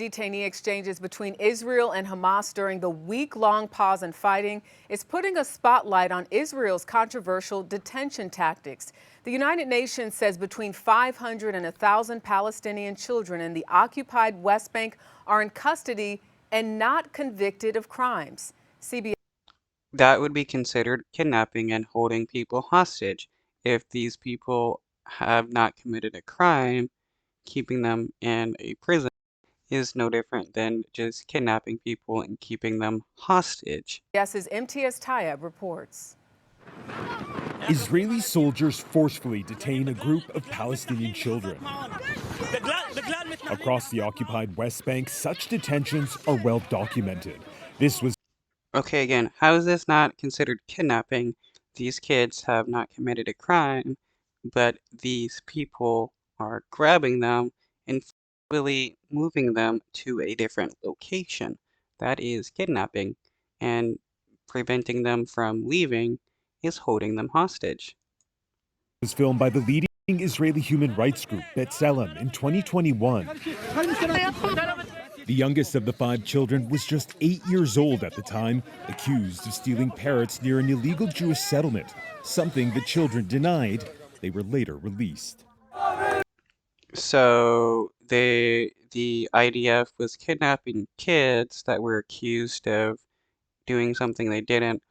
Detainee exchanges between Israel and Hamas during the week-long pause in fighting is putting a spotlight on Israel's controversial detention tactics. The United Nations says between 500 and 1,000 Palestinian children in the occupied West Bank are in custody and not convicted of crimes. CBS. That would be considered kidnapping and holding people hostage. If these people have not committed a crime, keeping them in a prison is no different than just kidnapping people and keeping them hostage. CBS's MTS Tayeb reports. Israeli soldiers forcefully detain a group of Palestinian children. Across the occupied West Bank, such detentions are well documented. This was Okay, again, how is this not considered kidnapping? These kids have not committed a crime, but these people are grabbing them and really moving them to a different location. That is kidnapping, and preventing them from leaving is holding them hostage. was filmed by the leading Israeli human rights group B'Tselem in 2021. The youngest of the 5 children was just 8 years old at the time, accused of stealing parrots near an illegal Jewish settlement, something the children denied. They were later released. So the IDF was kidnapping kids that were accused of doing something they didn't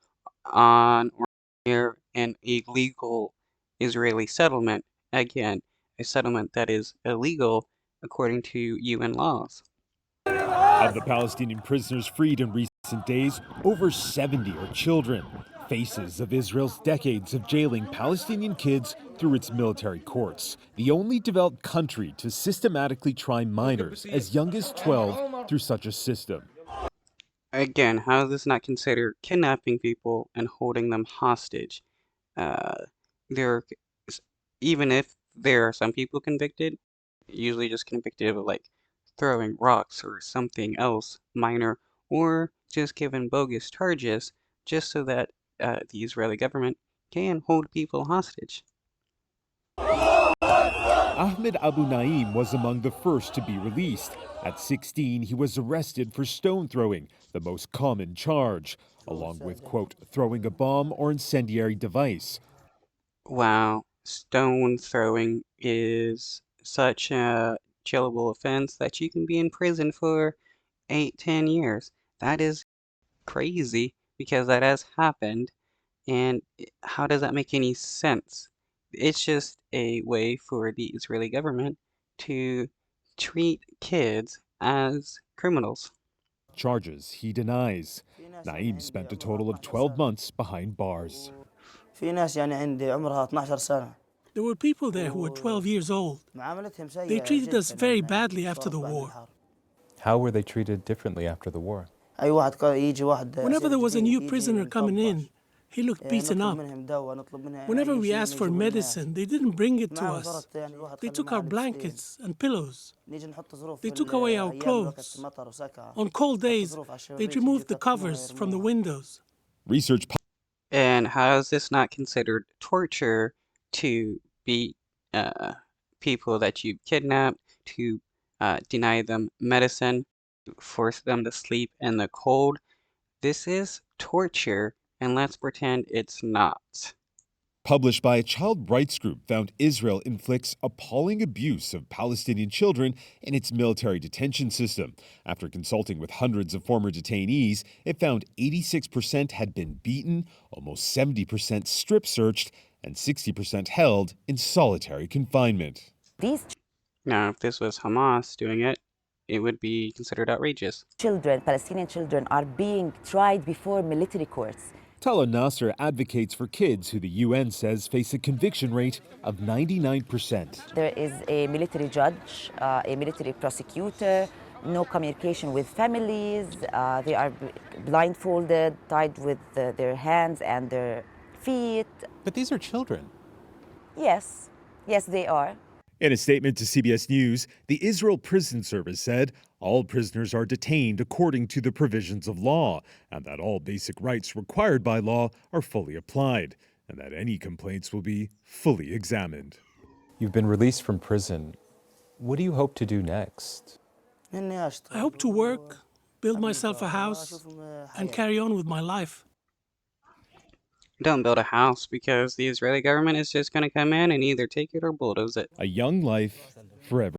on or near an illegal Israeli settlement. Again, a settlement that is illegal according to UN laws. Of the Palestinian prisoners freed in recent days, over 70 are children, faces of Israel's decades of jailing Palestinian kids through its military courts, the only developed country to systematically try minors as young as 12 through such a system. Again, how is this not considered kidnapping people and holding them hostage? There, even if there are some people convicted, usually just convicted of like throwing rocks or something else minor, or just given bogus charges just so that the Israeli government can hold people hostage. Ahmed Abu Naim was among the first to be released. At 16, he was arrested for stone throwing, the most common charge, along with, quote, throwing a bomb or incendiary device. Wow, stone throwing is such a jailable offense that you can be in prison for 8-10 years. That is crazy because that has happened, and how does that make any sense? It's just a way for the Israeli government to treat kids as criminals. Charges he denies. Naim spent a total of 12 months behind bars. There were people there who were 12 years old. They treated us very badly after the war. How were they treated differently after the war? Whenever there was a new prisoner coming in, he looked beaten up. Whenever we asked for medicine, they didn't bring it to us. They took our blankets and pillows. They took away our clothes. On cold days, they'd remove the covers from the windows. Research. And how is this not considered torture to beat people that you've kidnapped, to deny them medicine, to force them to sleep in the cold? This is torture, and let's pretend it's not. Published by a child rights group found Israel inflicts appalling abuse of Palestinian children in its military detention system. After consulting with hundreds of former detainees, it found 86% had been beaten, almost 70% strip searched, and 60% held in solitary confinement. Now, if this was Hamas doing it, it would be considered outrageous. Palestinian children, are being tried before military courts. Tala Nasser advocates for kids who the UN says face a conviction rate of 99%. There is a military judge, a military prosecutor, no communication with families. They are blindfolded, tied with their hands and their feet. But these are children. Yes, they are. In a statement to CBS News, the Israel Prison Service said all prisoners are detained according to the provisions of law, and that all basic rights required by law are fully applied, and that any complaints will be fully examined. You've been released from prison. What do you hope to do next? I hope to work, build myself a house, and carry on with my life. Don't build a house because the Israeli government is just going to come in and either take it or bulldoze it. A young life forever.